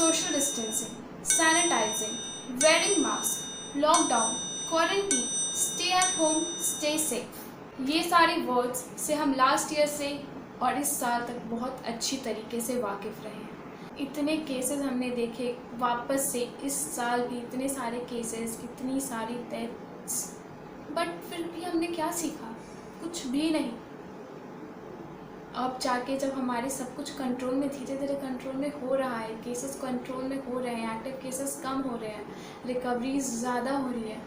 social distancing, sanitizing, wearing mask, lockdown, quarantine, stay at home, stay safe, ये सारे words से हम last year से और इस साल तक बहुत अच्छी तरीके से वाकिफ़ रहे हैं। इतने केसेस हमने देखे, वापस से इस साल भी इतने सारे केसेस, इतनी सारी डेथ्स, बट फिर भी हमने क्या सीखा? कुछ भी नहीं। अब जाके जब हमारे सब कुछ कंट्रोल में, धीरे धीरे कंट्रोल में हो रहा है, केसेस कंट्रोल में हो रहे हैं, एक्टिव केसेस कम हो रहे हैं, रिकवरीज ज़्यादा हो रही है,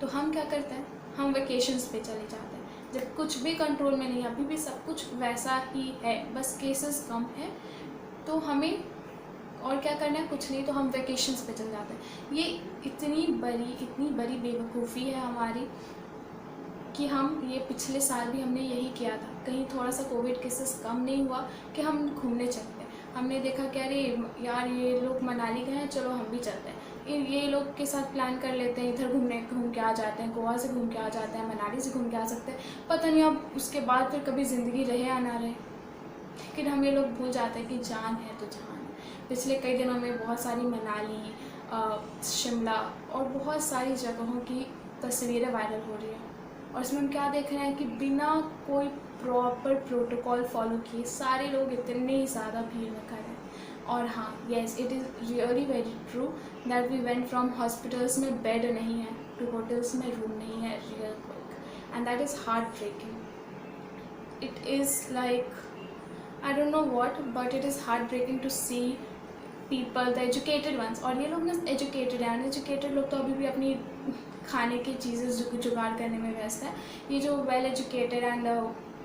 तो हम क्या करते हैं? हम वेकेशंस पे चले जाते हैं। जब कुछ भी कंट्रोल में नहीं, अभी भी सब कुछ वैसा ही है, बस केसेस कम है, तो हमें और क्या करना है? कुछ नहीं, तो हम वेकेशंस पे चले जाते हैं। ये इतनी बड़ी बेवकूफ़ी है हमारी कि हम ये पिछले साल भी हमने यही किया था। कहीं थोड़ा सा कोविड केसेस कम नहीं हुआ कि हम घूमने चलते हैं। हमने देखा कि अरे यार ये लोग मनाली गए हैं, चलो हम भी चलते हैं, ये लोग के साथ प्लान कर लेते हैं, इधर घूम के आ जाते हैं, गोवा से घूम के आ जाते हैं, मनाली से घूम के आ सकते हैं। पता नहीं अब उसके बाद फिर कभी ज़िंदगी रहे या ना रहे, लेकिन हम ये लोग भूल जाते हैं कि जान है तो जहान है। पिछले कई दिनों में बहुत सारी मनाली, शिमला और बहुत सारी जगहों की तस्वीरें वायरल हो रही हैं, और इसमें हम क्या देख रहे हैं कि बिना कोई प्रॉपर प्रोटोकॉल फॉलो किए सारे लोग इतने ही ज़्यादा भीड़ में खड़े हैं। और हाँ, yes, it is really very true that we went from hospitals में बेड नहीं है टू होटल्स में रूम नहीं है, real quick, and that is heart breaking. It is like I don't know what, but it is heart breaking to see people, the educated ones, और ये लोग ना एजुकेटेड हैं, अनएजुकेटेड लोग तो अभी भी अपनी खाने की चीज़ें जुगाड़ करने में व्यस्त है। ये जो वेल एजुकेटेड एंड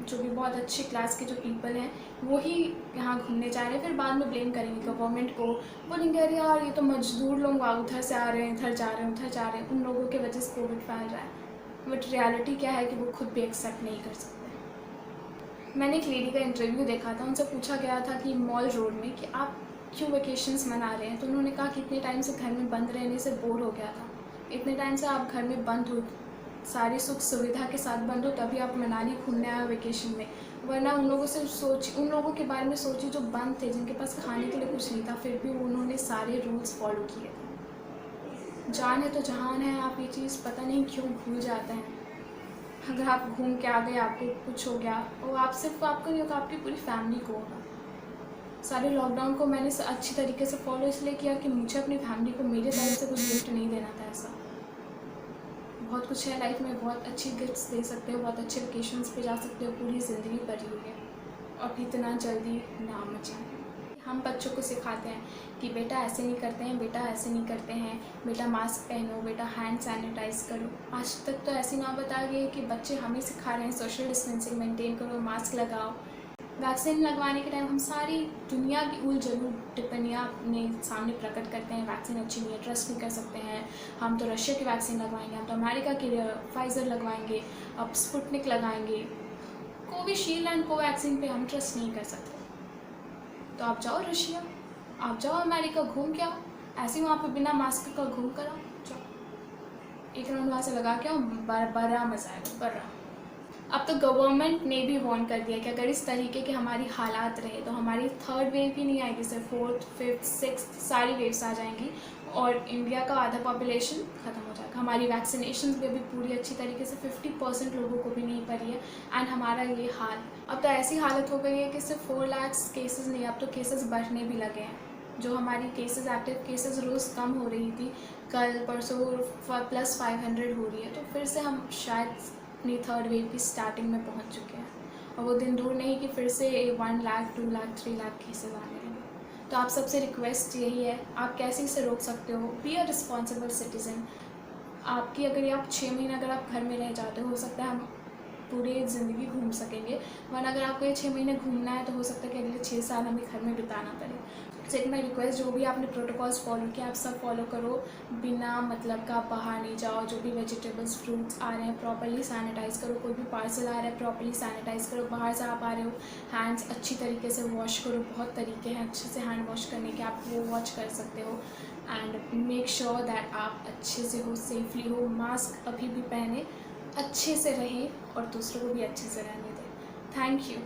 जो भी बहुत अच्छी क्लास के जो पीपल हैं, वो ही यहाँ घूमने जा रहे हैं, फिर बाद में ब्लेम करेंगे गवर्नमेंट को, बोलेंगे अरे यार ये तो मजदूर लोग उधर से आ रहे हैं, इधर जा रहे हैं, उधर जा रहे हैं, उन लोगों की वजह से कोविड फैल रहा है। बट रियलिटी क्या है कि वो खुद भी एक्सेप्ट नहीं कर सकते। मैंने एक लेडी का इंटरव्यू देखा था, उनसे पूछा गया था कि मॉल रोड में कि आप क्यों वेकेशंस मना रहे हैं, तो उन्होंने कहा कि इतने टाइम से घर में बंद रहने से बोर हो गया था। इतने टाइम से आप घर में बंद हो, सारी सुख सुविधा के साथ बंद हो, तभी आप मनाली घूमने आए वेकेशन में, वरना उन लोगों के बारे में सोचिए जो बंद थे, जिनके पास खाने के लिए कुछ नहीं था, फिर भी उन्होंने सारे रूल्स फॉलो किए। जान है तो जहान है, आप ये चीज़ पता नहीं क्यों भूल जाते हैं। अगर आप घूम के आ गए, आपको कुछ हो गया, और आप सिर्फ आपको नहीं होगा, आपकी पूरी फैमिली को होगा। सारे लॉकडाउन को मैंने अच्छी तरीके से फॉलो इसलिए किया कि मुझे अपनी फैमिली को मेरे तरफ से कुछ गिफ्ट नहीं देना था। ऐसा बहुत कुछ है लाइफ में, बहुत अच्छी गिफ्ट्स दे सकते हो, बहुत अच्छे वेकेशंस पे जा सकते हो, पूरी ज़िंदगी भरी हुई है, और इतना जल्दी ना मचाएं। हम बच्चों को सिखाते हैं कि बेटा ऐसे नहीं करते हैं, बेटा ऐसे नहीं करते हैं, बेटा मास्क पहनो, बेटा हैंड सैनिटाइज़ करो। आज तक तो ऐसी नौबत आ गई है कि बच्चे हमें सिखा रहे हैं सोशल डिस्टेंसिंग मेंटेन करो, मास्क लगाओ। वैक्सीन लगवाने के टाइम हम सारी दुनिया की उल जलूल टिप्पणियाँ अपने सामने प्रकट करते हैं, वैक्सीन अच्छी नहीं है, ट्रस्ट नहीं कर सकते हैं, हम तो रशिया की वैक्सीन लगवाएंगे, हम तो अमेरिका की फाइज़र लगवाएंगे, अब स्पुतनिक लगाएंगे, कोविशील्ड एंड कोवैक्सीन पे हम ट्रस्ट नहीं कर सकते। तो आप जाओ रशिया, आप जाओ अमेरिका, घूम के आओ, ऐसे वहाँ पे बिना मास्क का घूम कर आओ, जाओ एक राउंड वहाँ से लगा के आओ, बड़ा मज़ा आएगा, बड़ा। अब तो गवर्नमेंट ने भी वार्न कर दिया कि अगर इस तरीके के हमारी हालात रहे तो हमारी थर्ड वेव ही नहीं आएगी, सिर्फ फोर्थ, फिफ्थ, सिक्स्थ सारी वेव्स आ जाएंगी, और इंडिया का आधा पॉपुलेशन ख़त्म हो जाएगा। हमारी वैक्सीनेशन भी अभी पूरी अच्छी तरीके से 50% लोगों को भी नहीं पड़ी है, एंड हमारा ये हाल, अब तो ऐसी हालत हो गई है कि सिर्फ 4 लाख केसेस नहीं, अब तो केसेस बढ़ने भी लगे हैं। जो हमारी केसेस, एक्टिव केसेस रोज़ कम हो रही थी, कल परसों +500 हो रही है, तो फिर से हम शायद अपनी थर्ड वेव की स्टार्टिंग में पहुंच चुके हैं, और वो दिन दूर नहीं कि फिर से 1 लाख, 2 लाख, 3 लाख केसेस आने लगे। तो आप सबसे रिक्वेस्ट यही है, आप कैसे इसे रोक सकते हो? Be a responsible citizen. आपकी अगर आप 6 महीने अगर आप घर में रह जाते हो सकता है हम पूरी ज़िंदगी घूम सकेंगे, वरना अगर आपको ये 6 महीने घूमना है तो हो सकता है कि अगले 6 साल हमें घर में बिताना पड़े। सेकंड माई रिक्वेस्ट, जो भी आपने प्रोटोकॉल्स फॉलो किया आप सब फॉलो करो, बिना मतलब का आप बाहर नहीं जाओ, जो भी वेजिटेबल्स फ्रूट्स आ रहे हैं प्रॉपर्ली सैनिटाइज़ करो, कोई भी पार्सल आ रहा है प्रॉपर्ली सैनिटाइज़ करो, बाहर से आप आ रहे हो हैंड्स अच्छी तरीके से वॉश करो, बहुत तरीके हैं अच्छे से हैंड वॉश करने के, आप वो वॉच कर सकते हो, एंड मेक श्योर दैट आप अच्छे से हो, सेफली हो, मास्क अभी भी पहने, अच्छे से रहें और दूसरों को भी अच्छे से रहने दें। Thank you.